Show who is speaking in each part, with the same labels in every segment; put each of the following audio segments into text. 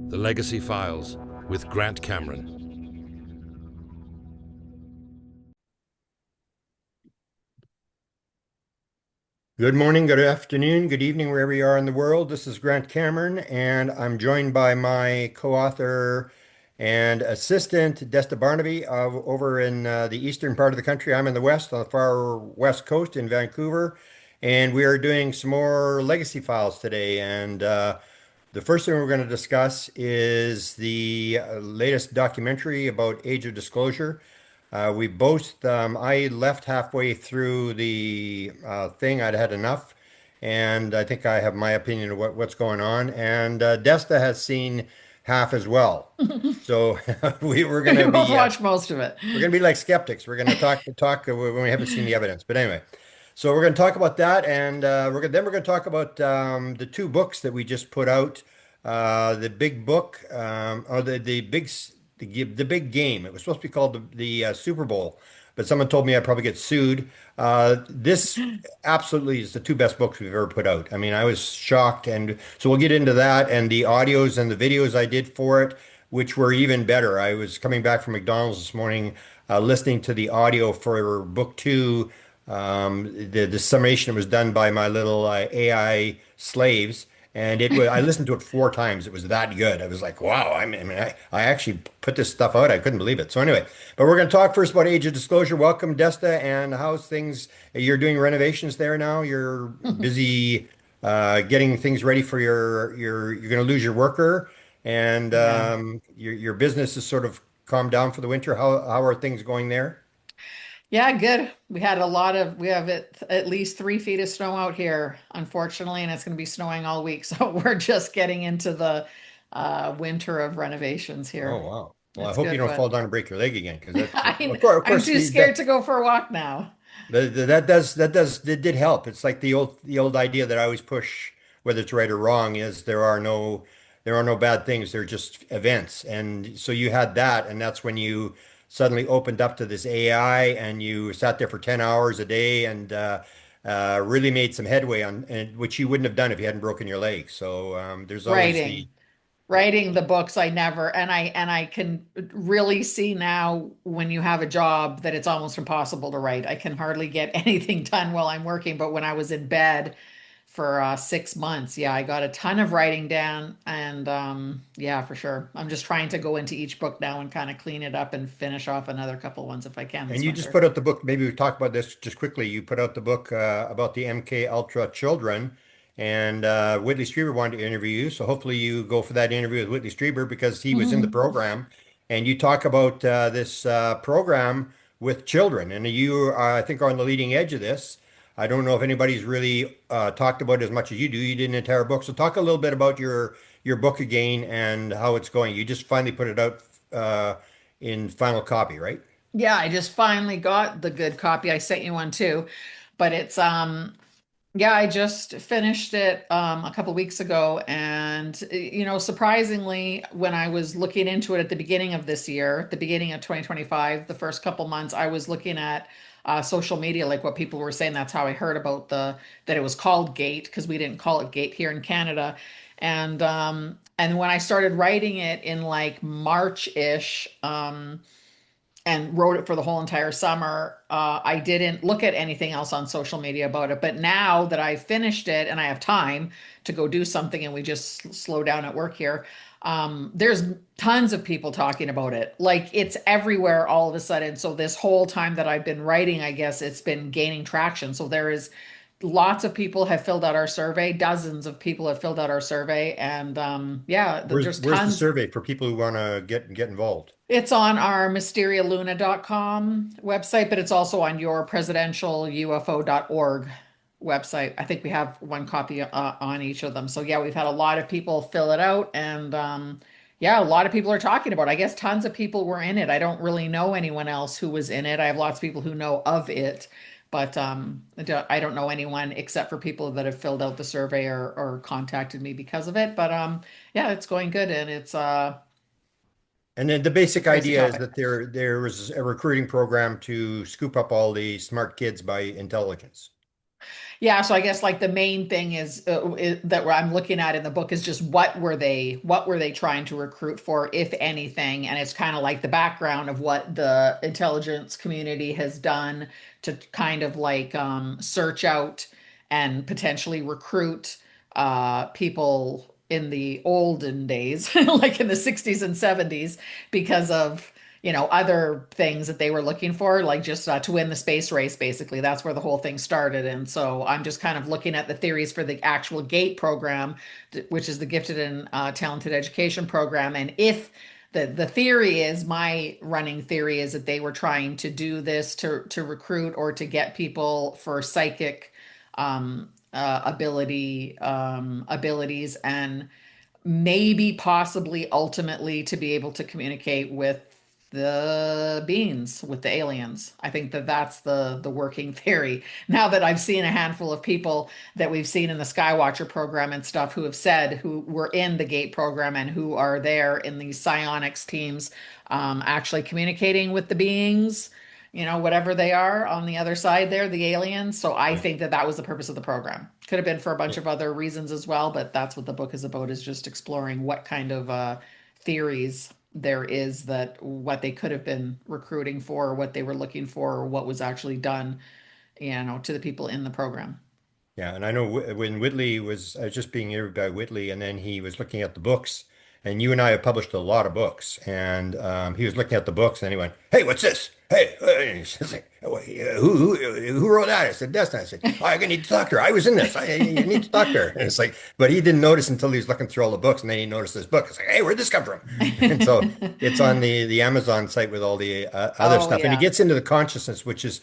Speaker 1: The Legacy Files with Grant Cameron.
Speaker 2: Good morning, good afternoon, good evening, wherever you are in the world. This is Grant Cameron, and I'm joined by my co-author and assistant, Desta Barnaby, over in the eastern part of the country. I'm in the west, on the far west coast in Vancouver, and we are doing some more legacy files today. And the first thing we're going to discuss is the latest documentary about Age of Disclosure. We both, I left halfway through the thing. I'd had enough. And I think I have my opinion of what's going on. And Desta has seen half as well. So we're going
Speaker 3: We
Speaker 2: to
Speaker 3: both
Speaker 2: be
Speaker 3: watched most of it.
Speaker 2: like skeptics. We're going to talk when we haven't seen the evidence. But anyway, so we're going to talk about that, and we're going to talk about the two books that we just put out. The big book, or the big game. It was supposed to be called the Super Bowl, but someone told me I'd probably get sued. This absolutely is the two best books we've ever put out. I mean, I was shocked, and so we'll get into that and the audios and the videos I did for it, which were even better. I was coming back from McDonald's this morning, listening to the audio for book two. The summation was done by my little AI slaves, and it was I listened to it four times. It was that good. I was like, wow. I actually put this stuff out. I couldn't believe it. So anyway, but we're going to talk first about Age of Disclosure. Welcome, Desta, and how's things? You're doing renovations there now. You're busy getting things ready for you're going to lose your worker, and
Speaker 3: Yeah.
Speaker 2: your business is sort of calmed down for the winter. How are things going there?
Speaker 3: Yeah, good. We have at least 3 feet of snow out here, unfortunately, and it's going to be snowing all week. So we're just getting into the winter of renovations
Speaker 2: Oh
Speaker 3: here.
Speaker 2: wow. Well, I
Speaker 3: It's
Speaker 2: hope you
Speaker 3: good,
Speaker 2: don't fall
Speaker 3: but
Speaker 2: down and break your leg again, because that of
Speaker 3: I'm
Speaker 2: course
Speaker 3: too scared to go for a walk now.
Speaker 2: that did help. It's like the old idea that I always push, whether it's right or wrong, is there are no bad things. They're just events. And so you had that, and that's when you suddenly opened up to this AI, and you sat there for 10 hours a day, and really made some headway on, and which you wouldn't have done if you hadn't broken your leg. So there's always the
Speaker 3: Writing. Writing the books I never and I can really see now when you have a job that it's almost impossible to write. I can hardly get anything done while I'm working, but when I was in bed for 6 months, yeah, I got a ton of writing down, and yeah, for sure. I'm just trying to go into each book now and kind of clean it up and finish off another couple ones if I can
Speaker 2: And
Speaker 3: this
Speaker 2: you just
Speaker 3: winter.
Speaker 2: put out the book. Maybe we talk about this just quickly. You put out the book about the MK Ultra children, and Whitley Strieber wanted to interview you. So hopefully you go for that interview with Whitley Strieber, because he was in the program, and you talk about this program with children, and you I think are on the leading edge of this. I don't know if anybody's really talked about it as much as you do. You did an entire book, so talk a little bit about your book again and how it's going. You just finally put it out in final copy, right?
Speaker 3: Yeah, I just finally got the good copy. I sent you one too, but it's yeah, I just finished it a couple weeks ago, and surprisingly, when I was looking into it at the beginning of this year, at the beginning of 2025, the first couple months, I was looking at social media, like what people were saying. That's how I heard about the that it was called Gate, because we didn't call it Gate here in Canada, and when I started writing it in like March-ish, and wrote it for the whole entire summer. I didn't look at anything else on social media about it. But now that I finished it and I have time to go do something, and we just slow down at work here, there's tons of people talking about it. Like it's everywhere all of a sudden. So this whole time that I've been writing, I guess it's been gaining traction. So there is lots of people have filled out our survey. Dozens of people have filled out our survey. And yeah,
Speaker 2: Where's
Speaker 3: there's
Speaker 2: where's the
Speaker 3: tons.
Speaker 2: survey for people who want to get involved?
Speaker 3: It's on our mysterialuna.com website, but it's also on your presidentialufo.org website. I think we have one copy on each of them. So yeah, we've had a lot of people fill it out, and yeah, a lot of people are talking about it. I guess tons of people were in it. I don't really know anyone else who was in it. I have lots of people who know of it, but I don't know anyone except for people that have filled out the survey or contacted me because of it. But yeah, it's going good, and
Speaker 2: And then the
Speaker 3: it's a
Speaker 2: basic
Speaker 3: crazy
Speaker 2: idea is
Speaker 3: topic.
Speaker 2: that there was a recruiting program to scoop up all the smart kids by intelligence.
Speaker 3: Yeah, so I guess like the main thing that I'm looking at in the book is just what were they trying to recruit for, if anything, and it's kind of like the background of what the intelligence community has done to kind of like search out and potentially recruit people in the olden days, like in the 60s and 70s, because of other things that they were looking for, like just to win the space race, basically. That's where the whole thing started. And so I'm just kind of looking at the theories for the actual GATE program, which is the Gifted and Talented Education Program. And if the theory is, my running theory is that they were trying to do this to recruit or to get people for psychic abilities, and maybe possibly ultimately to be able to communicate with the beings, with the aliens. I think that that's the working theory. Now that I've seen a handful of people that we've seen in the Skywatcher program and stuff who have said, who were in the GATE program and who are there in these psionics teams, actually communicating with the beings, whatever they are on the other side there, the aliens. So I think that that was the purpose of the program. Could have been for a bunch of other reasons as well, but that's what the book is about, is just exploring what kind of theories there is, that what they could have been recruiting for, or what they were looking for, or what was actually done, to the people in the program.
Speaker 2: Yeah, and I know when Whitley was, I was just being interviewed by Whitley, and then he was looking at the books, and you and I have published a lot of books, and he was looking at the books, and he went, "Hey, what's this? Hey," and he says, like, "Who wrote that?" I said, "Destin." I said, "Oh, I need to talk to her. I was in this. You need to talk to her." And it's like, but he didn't notice until he was looking through all the books, and then he noticed this book. It's like, "Hey, where'd this come from?" And so it's on the Amazon site with all the other
Speaker 3: Oh
Speaker 2: stuff, and he
Speaker 3: yeah.
Speaker 2: gets into the consciousness, which is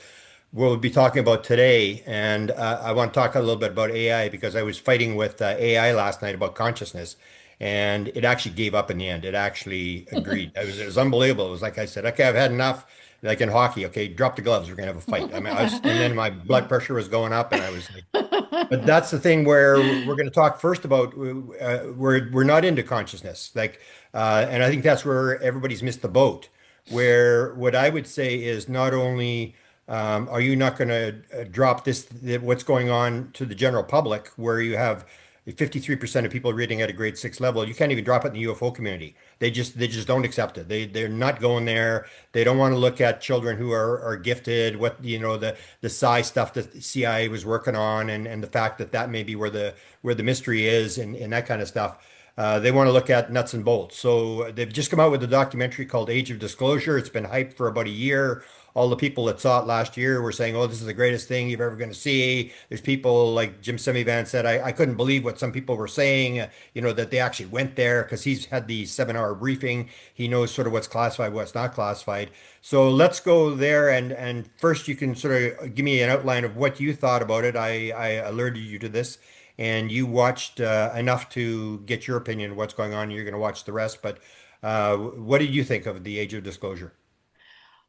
Speaker 2: what we'll be talking about today. And I want to talk a little bit about AI because I was fighting with AI last night about consciousness, and it actually gave up in the end. It actually agreed. It was unbelievable. It was like I said, okay, I've had enough. Like in hockey, okay, drop the gloves. We're gonna have a fight. I mean, and then my blood pressure was going up, and I was like, but that's the thing where we're going to talk first about we're not into consciousness, like, and I think that's where everybody's missed the boat. Where what I would say is not only are you not going to drop what's going on to the general public, where you have 53% of people reading at a grade six level, you can't even drop it in the UFO community. They just don't accept it. They're not going there. They don't want to look at children who are gifted, what the psi stuff that the CIA was working on, and the fact that that may be where the mystery is, and that kind of stuff. They want to look at nuts and bolts. So they've just come out with a documentary called Age of Disclosure. It's been hyped for about a year. All the people that saw it last year were saying, "Oh, this is the greatest thing you're ever going to see." There's people like Jim Semivan said, I couldn't believe what some people were saying, that they actually went there because he's had the 7 hour briefing. He knows sort of what's classified, what's not classified. So let's go there. And first, you can sort of give me an outline of what you thought about it. I alerted you to this, and you watched enough to get your opinion of what's going on. You're going to watch the rest. But what did you think of the Age of Disclosure?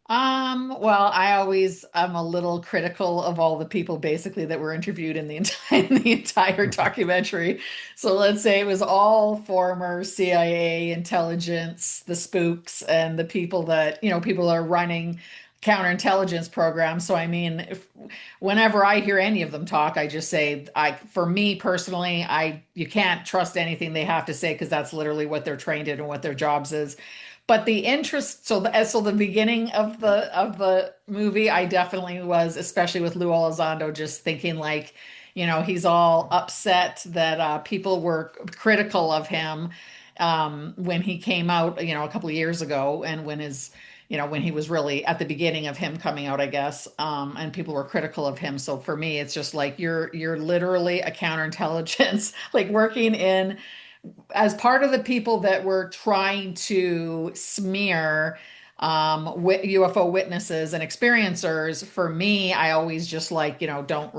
Speaker 3: Well, I'm a little critical of all the people basically that were interviewed in the entire the entire documentary. So let's say it was all former CIA intelligence, the spooks, and the people that, people are running counterintelligence programs. So I mean, whenever I hear any of them talk, I just say, for me personally, you can't trust anything they have to say, because that's literally what they're trained in and what their jobs is. But the interest, so the beginning of the movie, I definitely was, especially with Lou Elizondo, just thinking like, he's all upset that people were critical of him when he came out, a couple of years ago, and when he was really at the beginning of him coming out, I guess, and people were critical of him. So for me, it's just like you're literally a counterintelligence, like working in as part of the people that were trying to smear UFO witnesses and experiencers. For me, I always just like, I'm not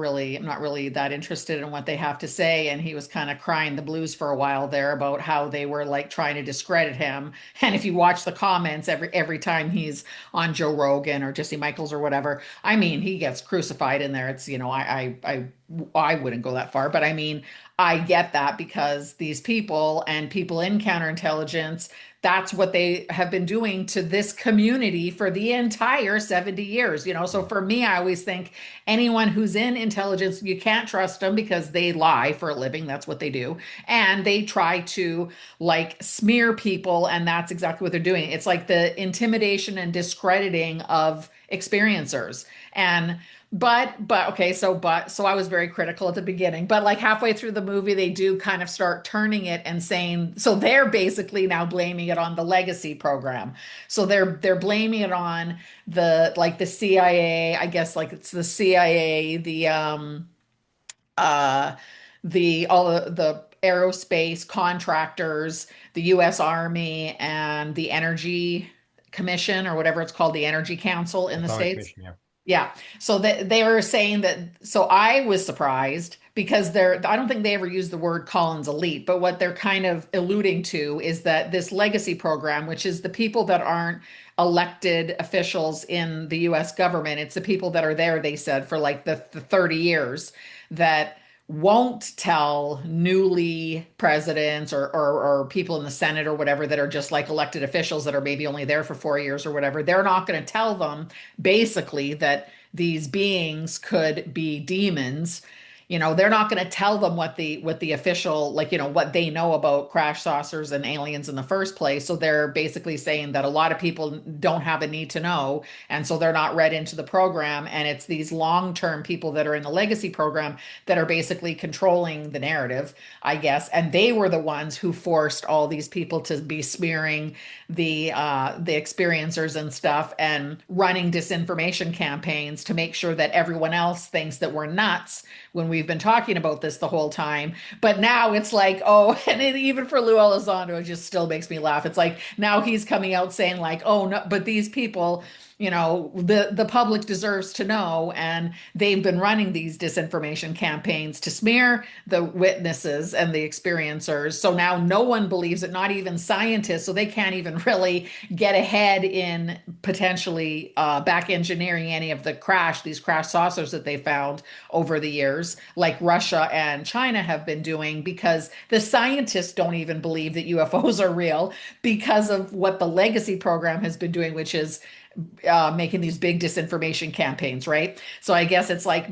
Speaker 3: really that interested in what they have to say. And he was kind of crying the blues for a while there about how they were like trying to discredit him. And if you watch the comments every time he's on Joe Rogan or Jesse Michaels or whatever, I mean, he gets crucified in there. It's, I wouldn't go that far, but I mean, I get that because these people and people in counterintelligence, that's what they have been doing to this community for the entire 70 years. So for me, I always think anyone who's in intelligence, you can't trust them because they lie for a living. That's what they do. And they try to like smear people, and that's exactly what they're doing. It's like the intimidation and discrediting of experiencers. And but okay, so I was very critical at the beginning, but like halfway through the movie, they do kind of start turning it and saying, so they're basically now blaming it on the legacy program. So they're blaming it on the CIA, I guess, like it's the CIA, uh the all the aerospace contractors, the US Army, and the Energy Commission, or whatever it's called, the Energy Council in the
Speaker 2: Atomic
Speaker 3: States.
Speaker 2: Commission, yeah.
Speaker 3: Yeah. So they were saying that. So I was surprised because I don't think they ever used the word Collins elite, but what they're kind of alluding to is that this legacy program, which is the people that aren't elected officials in the US government, it's the people that are there, they said, for like the 30 years that won't tell newly presidents or people in the Senate or whatever that are just like elected officials that are maybe only there for 4 years or whatever. They're not going to tell them basically that these beings could be demons. They're not going to tell them what the official, like, what they know about crash saucers and aliens in the first place. So they're basically saying that a lot of people don't have a need to know, and so they're not read into the program. And it's these long-term people that are in the legacy program that are basically controlling the narrative, I guess. And they were the ones who forced all these people to be smearing the experiencers and stuff and running disinformation campaigns to make sure that everyone else thinks that we're nuts when we've been talking about this the whole time. But now it's like, oh, and even for Lou Elizondo, it just still makes me laugh. It's like now he's coming out saying like, oh no, but these people, the public deserves to know, and they've been running these disinformation campaigns to smear the witnesses and the experiencers. So now no one believes it, not even scientists. So they can't even really get ahead in potentially back engineering any of these crash saucers that they found over the years, like Russia and China have been doing, because the scientists don't even believe that UFOs are real because of what the legacy program has been doing, which is making these big disinformation campaigns, right? So I guess it's like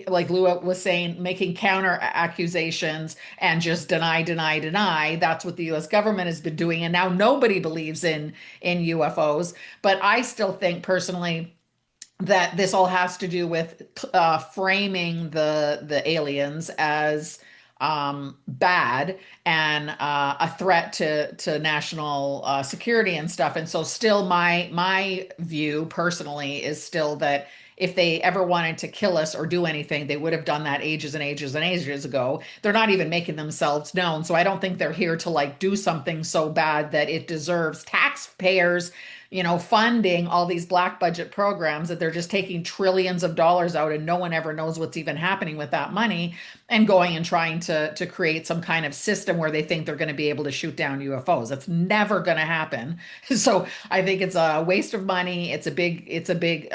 Speaker 3: like Lou was saying, making counter accusations and just deny, deny, deny. That's what the U.S. government has been doing, and now nobody believes in UFOs. But I still think personally that this all has to do with framing the aliens as bad and a threat to national security and stuff. And so still my view personally is still that if they ever wanted to kill us or do anything, they would have done that ages and ages and ages ago. They're not even making themselves known. So I don't think they're here to like do something so bad that it deserves taxpayers, funding all these black budget programs, that they're just taking trillions of dollars out and no one ever knows what's even happening with that money, and going and trying to create some kind of system where they think they're going to be able to shoot down UFOs. That's never going to happen. So I think it's a waste of money. It's a big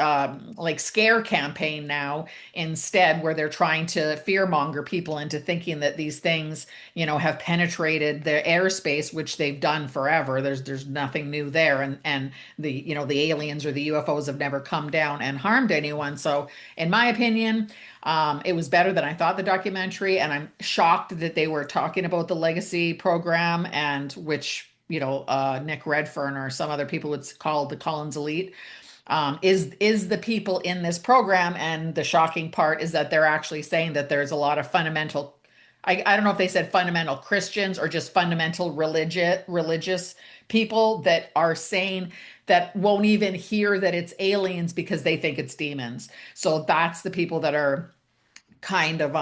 Speaker 3: like scare campaign now instead, where they're trying to fear monger people into thinking that these things, have penetrated their airspace, which they've done forever. There's nothing new there. And the aliens or the UFOs have never come down and harmed anyone. So in my opinion, it was better than I thought, the documentary, and I'm shocked that they were talking about the legacy program, and which Nick Redfern or some other people would call the Collins elite, is the people in this program. And the shocking part is that they're actually saying that there's a lot of fundamental, I don't know if they said fundamental Christians or just fundamental religious people that are saying that won't even hear that it's aliens because they think it's demons. So that's the people that are kind of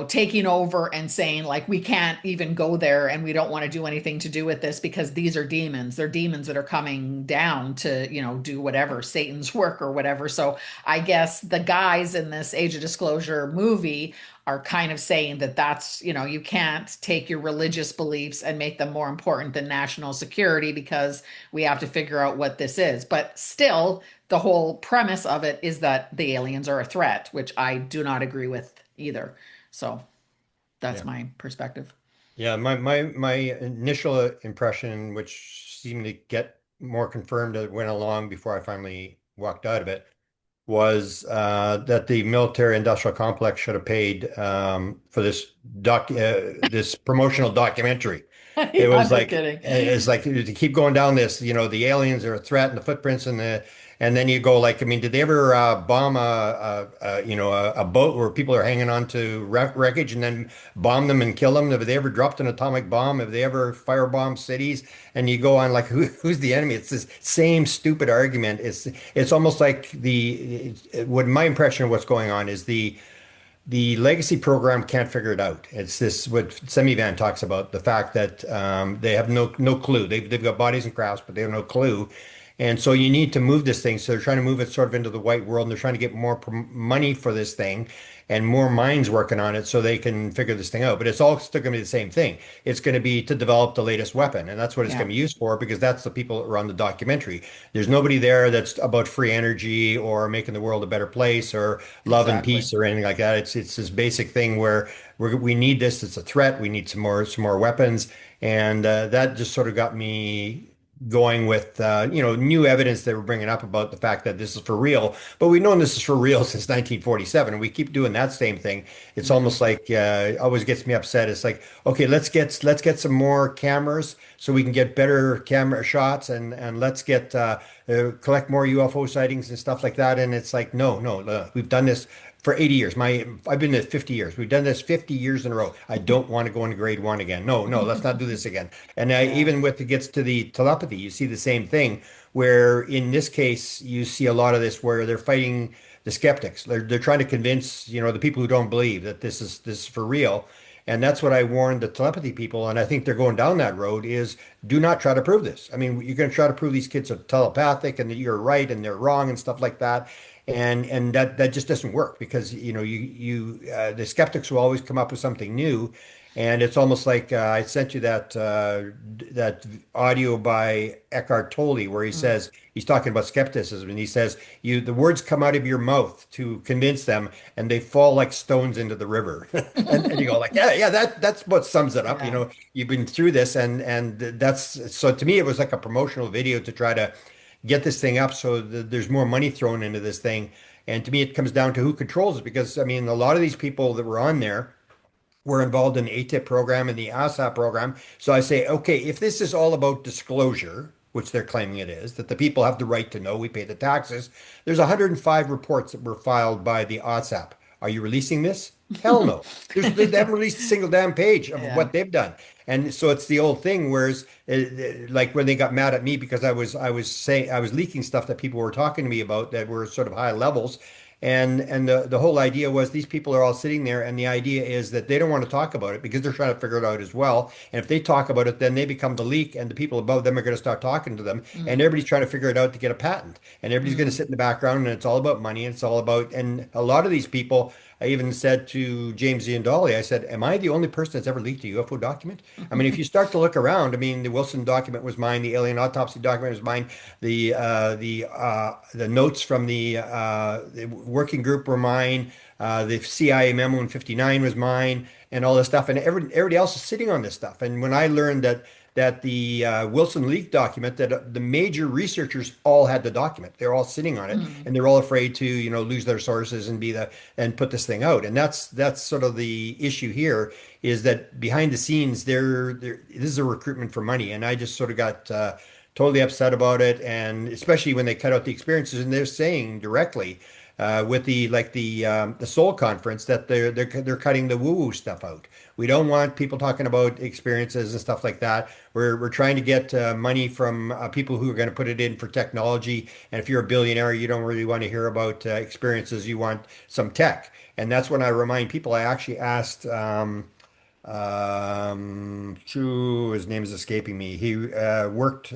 Speaker 3: taking over and saying like, we can't even go there and we don't want to do anything to do with this because these are demons. They're demons that are coming down to, do whatever, Satan's work or whatever. So I guess the guys in this Age of Disclosure movie are kind of saying that that's, you can't take your religious beliefs and make them more important than national security because we have to figure out what this is. But still, the whole premise of it is that the aliens are a threat, which I do not agree with either. So, That's
Speaker 2: Yeah.
Speaker 3: my perspective.
Speaker 2: Yeah, my initial impression, which seemed to get more confirmed as it went along before I finally walked out of it, was that the military industrial complex should have paid for this promotional documentary. It
Speaker 3: Yeah,
Speaker 2: was
Speaker 3: no
Speaker 2: like
Speaker 3: kidding.
Speaker 2: it's like to keep going down this, the aliens are a threat and the footprints and then you go like, I mean, did they ever bomb a boat where people are hanging on to wreckage and then bomb them and kill them? Have they ever dropped an atomic bomb? Have they ever firebombed cities? And you go on like, who's the enemy? It's this same stupid argument. It's almost like what my impression of what's going on is the legacy program can't figure it out. It's this what Semivan talks about, the fact that they have no clue. They've got bodies and crafts, but they have no clue. And so you need to move this thing. So they're trying to move it sort of into the white world, and they're trying to get more money for this thing and more minds working on it so they can figure this thing out. But it's all still going to be the same thing. It's going to be to develop the latest weapon, and that's what it's
Speaker 3: Yeah,
Speaker 2: going to be used for because that's the people that run the documentary. There's nobody there that's about free energy or making the world a better place or love and
Speaker 3: exactly.
Speaker 2: peace or anything like that. It's this basic thing where we need this. It's a threat. We need some more weapons, and that just sort of got me going with new evidence they were bringing up about the fact that this is for real. But we've known this is for real since 1947, and we keep doing that same thing. It's
Speaker 3: Hmm.
Speaker 2: almost like always gets me upset. It's like, okay, let's get some more cameras so we can get better camera shots and let's get collect more UFO sightings and stuff like that. And it's like, no, we've done this for 80 years. I've been at 50 years. We've done this 50 years in a row. I don't want to go into grade one again. No, let's not do this again. And
Speaker 3: Yeah,
Speaker 2: even with it gets to the telepathy, you see the same thing where in this case you see a lot of this where they're fighting the skeptics. They're trying to convince, the people who don't believe that this is for real. And that's what I warned the telepathy people, and I think they're going down that road is do not try to prove this. I mean, you're going to try to prove these kids are telepathic and that you're right and they're wrong and stuff like that. And that just doesn't work because the skeptics will always come up with something new. And it's almost like I sent you that audio by Eckhart Tolle where he
Speaker 3: mm,
Speaker 2: says he's talking about skepticism and he says the words come out of your mouth to convince them and they fall like stones into the river. And you go like, yeah, that's what sums it up.
Speaker 3: yeah.
Speaker 2: You've been through this and that's so to me it was like a promotional video to try to get this thing up so there's more money thrown into this thing. And to me, it comes down to who controls it because I mean, a lot of these people that were on there were involved in the ATIP program and the ASAP program. So I say, okay, if this is all about disclosure, which they're claiming it is, that the people have the right to know we pay the taxes, there's 105 reports that were filed by the ASAP. Are you releasing this? Hell no. They haven't released a single damn page of
Speaker 3: Yeah.
Speaker 2: what they've done. And so it's the old thing, whereas like when they got mad at me because I was saying I was leaking stuff that people were talking to me about that were sort of high levels. And the whole idea was these people are all sitting there, and the idea is that they don't want to talk about it because they're trying to figure it out as well. And if they talk about it, then they become the leak, and the people above them are going to start talking to them, and
Speaker 3: Mm,
Speaker 2: everybody's trying to figure it out to get a patent. And everybody's going to
Speaker 3: mm,
Speaker 2: sit in the background, and it's all about money, and it's all about. And a lot of these people, I even said to James Ziandali, I said, "Am I the only person that's ever leaked a UFO document?" I mean, if you start to look around, I mean, the Wilson document was mine, the alien autopsy document was mine, the notes from the working group were mine. The CIA memo in '59 was mine, and all this stuff. And everybody else is sitting on this stuff. And when I learned that the Wilson leak document, that the major researchers all had the document, they're all sitting on it,
Speaker 3: mm.
Speaker 2: and they're all afraid to lose their sources and put this thing out. And that's sort of the issue here is that behind the scenes, this is a recruitment for money, and I just sort of got. Totally upset about it, and especially when they cut out the experiences, and they're saying directly with the Soul Conference that they're cutting the woo-woo stuff out. We don't want people talking about experiences and stuff like that. We're trying to get money from people who are going to put it in for technology. And if you're a billionaire, you don't really want to hear about experiences. You want some tech. And that's when I remind people. I actually asked. His name is escaping me. He worked.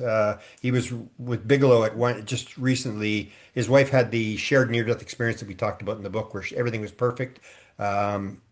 Speaker 2: He was with Bigelow at one just recently. His wife had the shared near-death experience that we talked about in the book, where everything was perfect. Um,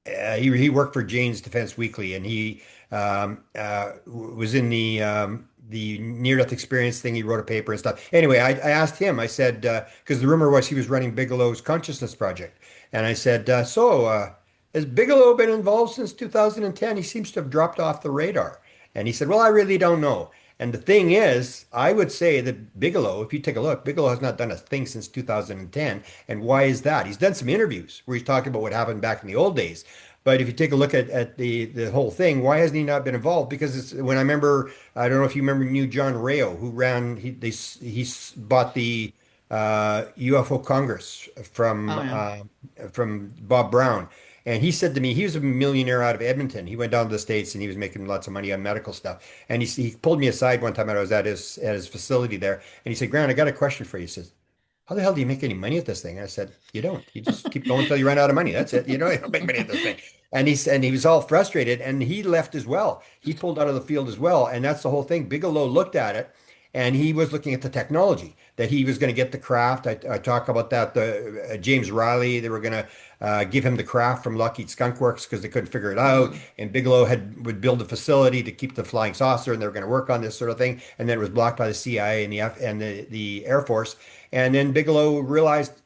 Speaker 2: he worked for Jane's Defense Weekly, and he was in the near-death experience thing. He wrote a paper and stuff. Anyway, I asked him. I said because the rumor was he was running Bigelow's consciousness project, and I said, so. has Bigelow been involved since 2010? He seems to have dropped off the radar. And he said, well, I really don't know. And the thing is, I would say that Bigelow, if you take a look, Bigelow has not done a thing since 2010. And why is that? He's done some interviews where he's talking about what happened back in the old days. But if you take a look at the whole thing, why hasn't he not been involved? Because it's when I remember, I don't know if you remember, knew John Rayo, who ran, bought the UFO Congress
Speaker 3: Oh yeah.
Speaker 2: from Bob Brown. And he said to me, he was a millionaire out of Edmonton. He went down to the States and he was making lots of money on medical stuff. And he pulled me aside one time when I was at his facility there. And he said, Grant, I got a question for you. He says, how the hell do you make any money at this thing? And I said, you don't. You just keep going until you run out of money. That's it. You don't make money at this thing. And he was all frustrated and he left as well. He pulled out of the field as well. And that's the whole thing. Bigelow looked at it and he was looking at the technology that he was going to get the craft. I talk about that. The James Riley, they were going to give him the craft from Lockheed Skunk Works because they couldn't figure it out.
Speaker 3: Mhm.
Speaker 2: And Bigelow would build a facility to keep the flying saucer, and they were going to work on this sort of thing. And then it was blocked by the CIA and the Air Force. And then Bigelow realized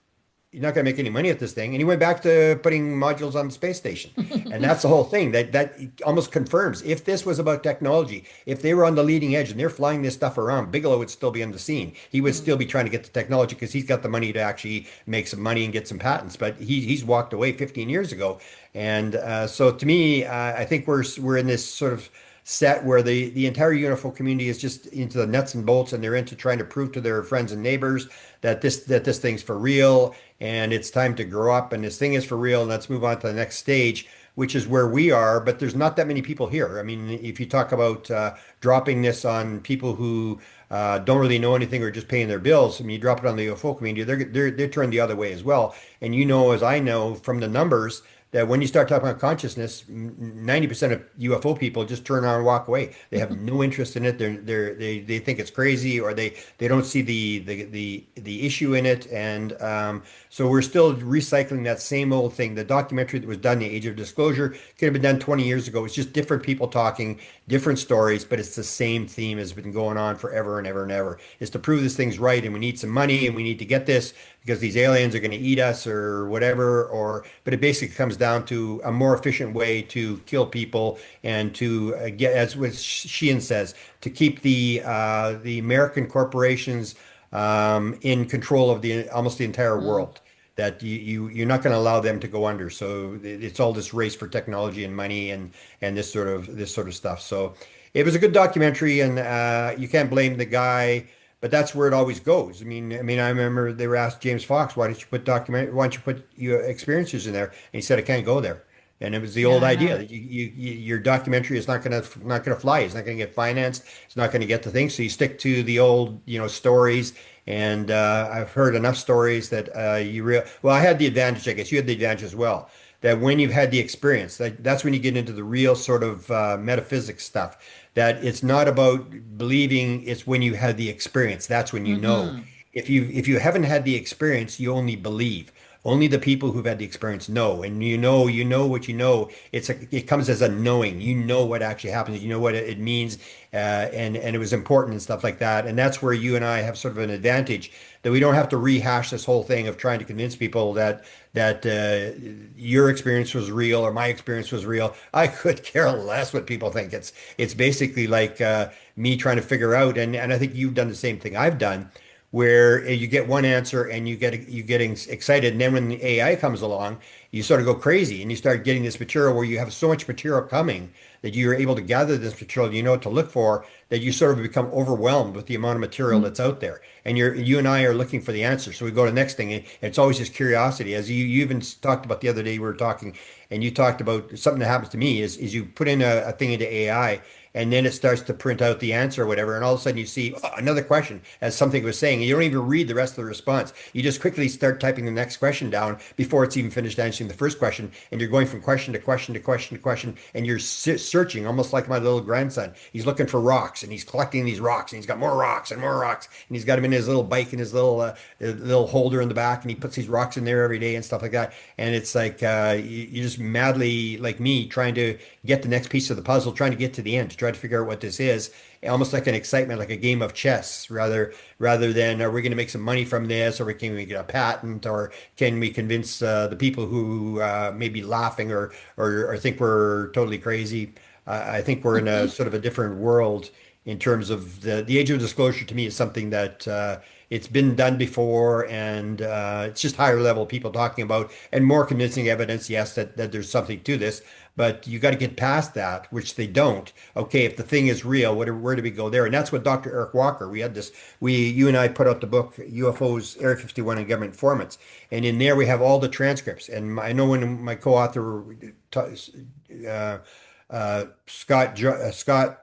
Speaker 2: you're not going to make any money at this thing. And he went back to putting modules on the space station. And that's the whole thing that almost confirms if this was about technology, if they were on the leading edge and they're flying this stuff around, Bigelow would still be on the scene. He would still be trying to get the technology because he's got the money to actually make some money and get some patents. But he's walked away 15 years ago. And so to me, I think we're in this sort of set where the entire UFO community is just into the nuts and bolts and they're into trying to prove to their friends and neighbors that this thing's for real and it's time to grow up and this thing is for real and let's move on to the next stage, which is where we are. But there's not that many people here. I mean, if you talk about dropping this on people who don't really know anything or just paying their bills, I mean, you drop it on the UFO community, they're turned the other way as well. And you know, as I know from the numbers, that when you start talking about consciousness, 90% of UFO people just turn around and walk away. They have no interest in it. They think it's crazy or they don't see the issue in it. And so we're still recycling that same old thing. The documentary that was done, The Age of Disclosure, could have been done 20 years ago. It's just different people talking, different stories, but it's the same theme has been going on forever and ever and ever. Is to prove this thing's right and we need some money and we need to get this because these aliens are going to eat us or whatever, but it basically comes down to a more efficient way to kill people and to get, as what Sheehan says, to keep the American corporations in control of the almost the entire
Speaker 3: Mm.
Speaker 2: world. That you're not going to allow them to go under. So it's all this race for technology and money and this sort of stuff. So it was a good documentary, and you can't blame the guy. But that's where it always goes. I remember they were asked James Fox, why don't you put your experiences in there? And he said, I can't go there. And it was the
Speaker 3: Yeah,
Speaker 2: old
Speaker 3: I
Speaker 2: idea
Speaker 3: know.
Speaker 2: that your documentary is not gonna fly. It's not gonna get financed. It's not gonna get the thing. So you stick to the old, stories. And I've heard enough stories that well, I had the advantage, I guess you had the advantage as well. That when you've had the experience, that's when you get into the real sort of metaphysics stuff. That it's not about believing, it's when you have the experience. That's when you know.
Speaker 3: Hmm.
Speaker 2: If you haven't had the experience, you only believe. Only the people who've had the experience know, and you know what you know. It comes as a knowing. You know what actually happens. You know what it means, and it was important and stuff like that. And that's where you and I have sort of an advantage that we don't have to rehash this whole thing of trying to convince people that your experience was real or my experience was real. I could care less what people think. It's basically like me trying to figure out, and I think you've done the same thing I've done where you get one answer and you getting excited, and then when the AI comes along, you sort of go crazy and you start getting this material where you have so much material coming that you're able to gather this material, you know what to look for, that you sort of become overwhelmed with the amount of material that's out there. And you and I are looking for the answer. So we go to the next thing, and it's always just curiosity. As you even talked about the other day, we were talking, and you talked about something that happens to me is you put in a thing into AI and then it starts to print out the answer or whatever. And all of a sudden you see another question as something was saying. And you don't even read the rest of the response. You just quickly start typing the next question down before it's even finished answering the first question. And you're going from question to question to question to question. And you're searching almost like my little grandson. He's looking for rocks and he's collecting these rocks and he's got more rocks and more rocks. And he's got them in his little bike and his little holder in the back. And he puts these rocks in there every day and stuff like that. And it's like you're just madly like me trying to get the next piece of the puzzle, trying to get to the end, to try to figure out what this is. Almost like an excitement, like a game of chess, rather than are we going to make some money from this, or can we get a patent, or can we convince the people who may be laughing or think we're totally crazy. I think we're in a sort of a different world in terms of the age of disclosure. To me, is something that it's been done before, and it's just higher level people talking about and more convincing evidence. Yes, that there's something to this, but you got to get past that, which they don't. Okay, if the thing is real, where do we go there? And that's what Dr. Eric Walker. We had this. You and I put out the book UFOs, Area 51, and Government Informants, and in there we have all the transcripts. And I know when my co-author Scott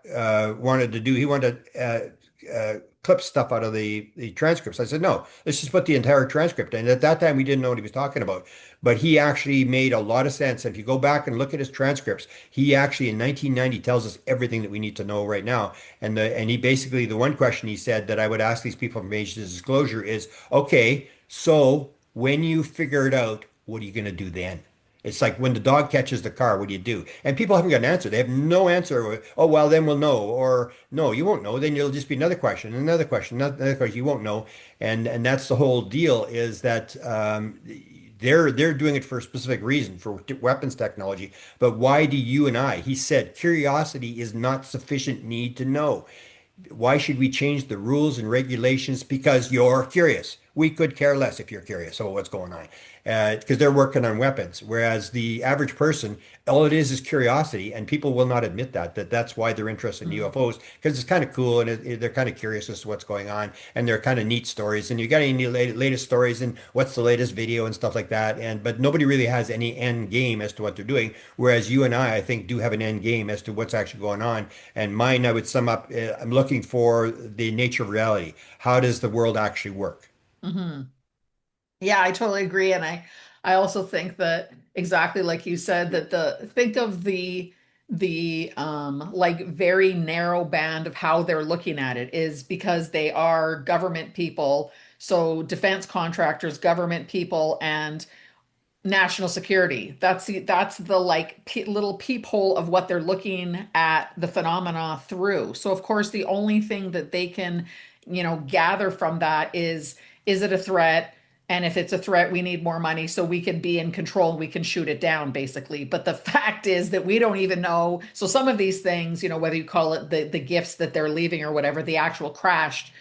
Speaker 2: wanted to do. He wanted to clip stuff out of the transcripts. I said, no, let's just put the entire transcript. And at that time, we didn't know what he was talking about. But he actually made a lot of sense. If you go back and look at his transcripts, he actually in 1990 tells us everything that we need to know right now. And he basically, the one question he said that I would ask these people from age disclosure is, okay, so when you figure it out, what are you going to do then? It's like when the dog catches the car, what do you do? And people haven't got an answer. They have no answer. Oh, well, then we'll know. Or no, you won't know. Then it'll just be another question, another question, another question. You won't know. And that's the whole deal is that they're doing it for a specific reason, for weapons technology. But why do you and I? He said, curiosity is not sufficient need to know. Why should we change the rules and regulations? Because you're curious. We could care less if you're curious about what's going on, because they're working on weapons. Whereas the average person, all it is curiosity, and people will not admit that's why they're interested in UFOs, because it's kind of cool and they're kind of curious as to what's going on, and they're kind of neat stories. And you got any latest stories and what's the latest video and stuff like that. But nobody really has any end game as to what they're doing. Whereas you and I think, do have an end game as to what's actually going on. And mine, I would sum up, I'm looking for the nature of reality. How does the world actually work?
Speaker 3: Mhm. Yeah, I totally agree. And I also think that exactly like you said, that think of the like very narrow band of how they're looking at it is because they are government people. So defense contractors, government people, and national security. That's the like little peephole of what they're looking at the phenomena through. So of course the only thing that they can, gather from that is it a threat? And if it's a threat, we need more money so we can be in control. We can shoot it down, basically. But the fact is that we don't even know. So some of these things, whether you call it the gifts that they're leaving or whatever, the actual crashed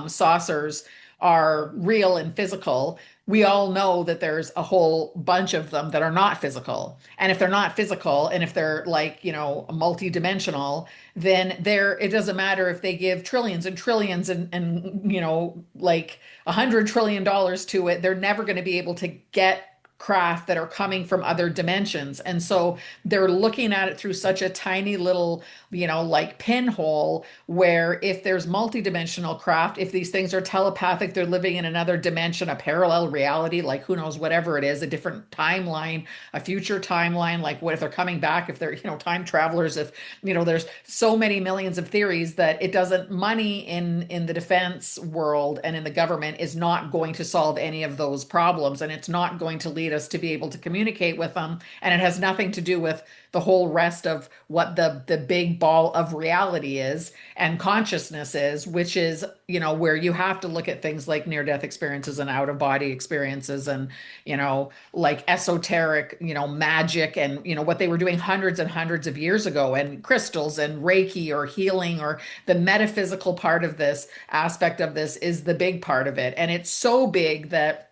Speaker 3: saucers are real and physical. We all know that there's a whole bunch of them that are not physical. And if they're not physical, and if they're like, multidimensional, then it doesn't matter if they give trillions and trillions and like $100 trillion to it, they're never going to be able to get craft that are coming from other dimensions. And so they're looking at it through such a tiny little, like pinhole, where if there's multidimensional craft, if these things are telepathic, they're living in another dimension, a parallel reality, like who knows, whatever it is, a different timeline, a future timeline, like what if they're coming back, if they're, time travelers, if, there's so many millions of theories that it doesn't, money in the defense world and in the government is not going to solve any of those problems. And it's not going to lead us to be able to communicate with them. And it has nothing to do with the whole rest of what the big ball of reality is and consciousness is, which is, where you have to look at things like near-death experiences and out-of-body experiences and, like esoteric, magic and, what they were doing hundreds and hundreds of years ago, and crystals and Reiki or healing, or the metaphysical part of this aspect of this is the big part of it. And it's so big that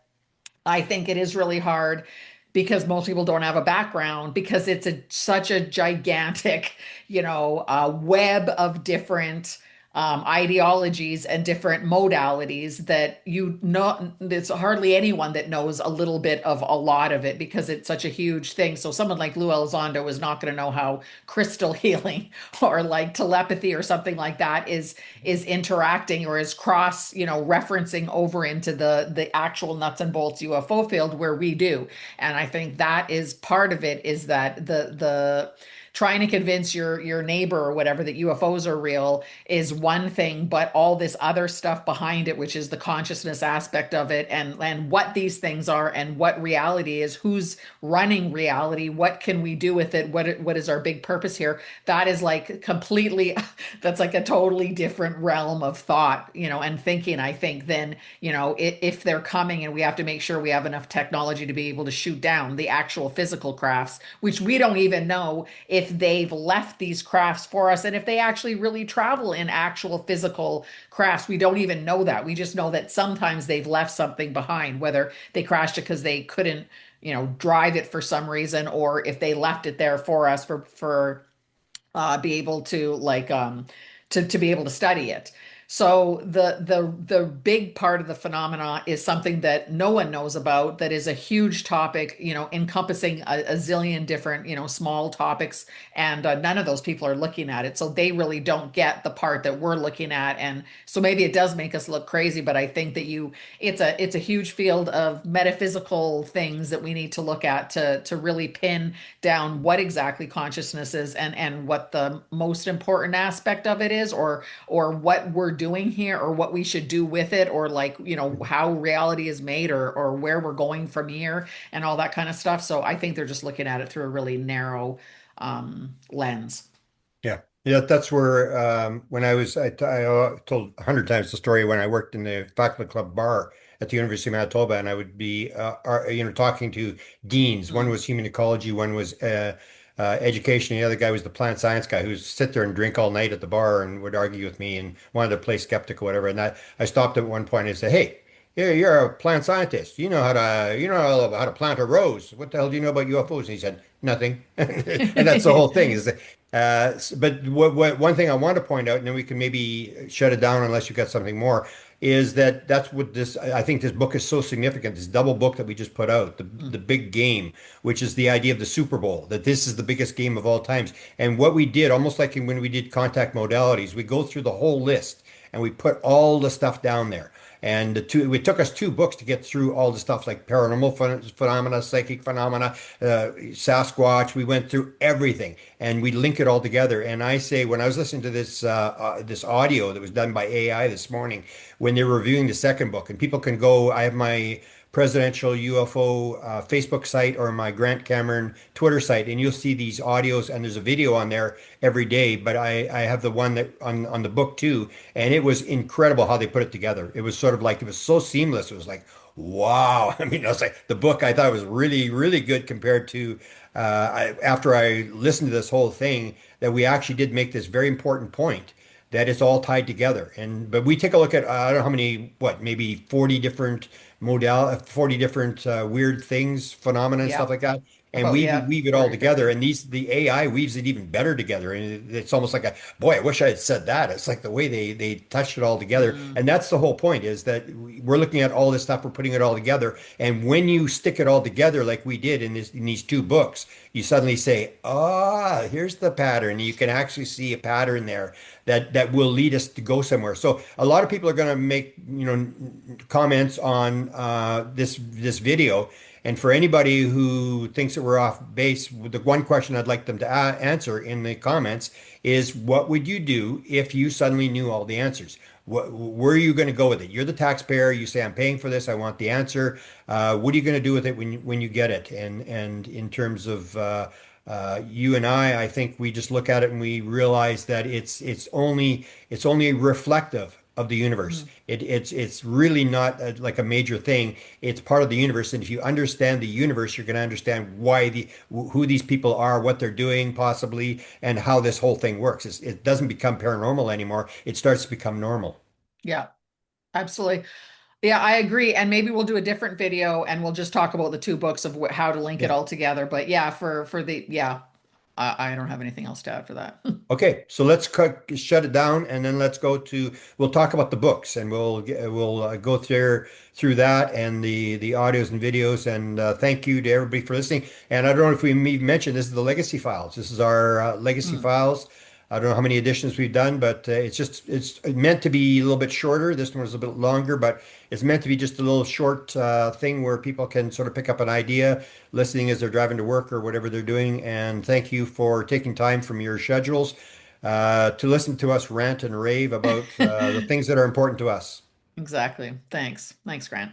Speaker 3: I think it is really hard because most people don't have a background, because it's such a gigantic, web of different ideologies and different modalities that it's hardly anyone that knows a little bit of a lot of it, because it's such a huge thing. So someone like Lou Elizondo is not going to know how crystal healing or like telepathy or something like that is interacting or is cross, referencing over into the actual nuts and bolts UFO field, where we do. And I think that is part of it, is that the trying to convince your neighbor or whatever that UFOs are real is one thing, but all this other stuff behind it, which is the consciousness aspect of it, and what these things are, and what reality is, who's running reality, what can we do with it, what is our big purpose here? That is like completely, that's like a totally different realm of thought, and thinking, I think, than, if they're coming and we have to make sure we have enough technology to be able to shoot down the actual physical crafts, which we don't even know if they've left these crafts for us and if they actually really travel in actual physical crafts. We don't even know that. We just know that sometimes they've left something behind, whether they crashed it because they couldn't, drive it for some reason, or if they left it there for us for be able to like to be able to study it. So the big part of the phenomena is something that no one knows about, that is a huge topic, encompassing a zillion different, small topics, and none of those people are looking at it. So they really don't get the part that we're looking at, and so maybe it does make us look crazy. But I think that it's a huge field of metaphysical things that we need to look at to really pin down what exactly consciousness is, and what the most important aspect of it is, or what we're doing here, or what we should do with it, or like, how reality is made, or where we're going from here, and all that kind of stuff. So I think they're just looking at it through a really narrow lens.
Speaker 2: Yeah. Yeah, that's where when I told 100 times the story when I worked in the faculty club bar at the University of Manitoba, and I would be talking to deans. One
Speaker 3: Mm.
Speaker 2: was human ecology, one was education, and the other guy was the plant science guy who'd sit there and drink all night at the bar and would argue with me and wanted to play skeptic or whatever. And I stopped at one point and said, "Hey, you're a plant scientist. You know how to plant a rose. What the hell do you know about UFOs?" And he said, "Nothing." And that's the whole thing is that, but one thing I want to point out, and then we can maybe shut it down unless you've got something more, is that that's what I think this book is so significant, this double book that we just put out, the
Speaker 3: Mm.
Speaker 2: big game, which is the idea of the Super Bowl, that this is the biggest game of all times. And what we did, almost like when we did contact modalities, we go through the whole list and we put all the stuff down there. And it took us 2 books to get through all the stuff like paranormal phenomena, psychic phenomena, Sasquatch. We went through everything and we link it all together. And I say, when I was listening to this audio that was done by AI this morning, when they were reviewing the second book, and people can go, I have my presidential UFO Facebook site or my Grant Cameron Twitter site, and you'll see these audios, and there's a video on there every day. But I have the one that on the book too, and it was incredible how they put it together. It was sort of like, it was so seamless. It was like, wow. I mean, I was like, the book I thought was really, really good compared to after I listened to this whole thing, that we actually did make this very important point that it's all tied together. And but we take a look at I don't know how many, what, maybe 40 different 40 different weird things, phenomena and stuff
Speaker 3: Yeah.
Speaker 2: like that. And
Speaker 3: About,
Speaker 2: we
Speaker 3: yeah,
Speaker 2: weave it all
Speaker 3: 40 different
Speaker 2: together.
Speaker 3: things.
Speaker 2: And the AI weaves it even better together. And it's almost like boy, I wish I had said that. It's like the way they touched it all together.
Speaker 3: Mm.
Speaker 2: And that's the whole point, is that we're looking at all this stuff, we're putting it all together. And when you stick it all together, like we did in these 2 books, you suddenly say, here's the pattern. You can actually see a pattern there that will lead us to go somewhere. So a lot of people are going to make, comments on this video. And for anybody who thinks that we're off base, the one question I'd like them to answer in the comments is, what would you do if you suddenly knew all the answers? Where are you going to go with it? You're the taxpayer. You say, "I'm paying for this. I want the answer." What are you going to do with it when you get it? And in terms of you and I think we just look at it and we realize that it's only reflective of the universe.
Speaker 3: Mm.
Speaker 2: It's really not like a major thing. It's part of the universe, and if you understand the universe, you're going to understand who these people are, what they're doing possibly, and how this whole thing works. It doesn't become paranormal anymore. It starts to become normal.
Speaker 3: Yeah, absolutely. Yeah, I agree. And maybe we'll do a different video and we'll just talk about the 2 books of how to link it
Speaker 2: Yeah.
Speaker 3: all together. But yeah, for the, yeah, I don't have anything else to add for that.
Speaker 2: Okay, so let's shut it down, and then we'll talk about the books, and we'll go through that and the audios and videos. And thank you to everybody for listening. And I don't know if we mentioned, this is the Legacy Files. This is our Legacy
Speaker 3: Mm.
Speaker 2: Files. I don't know how many editions we've done, but it's meant to be a little bit shorter. This one was a bit longer, but it's meant to be just a little short thing where people can sort of pick up an idea, listening as they're driving to work or whatever they're doing. And thank you for taking time from your schedules to listen to us rant and rave about the things that are important to us.
Speaker 3: Exactly. Thanks. Thanks, Grant.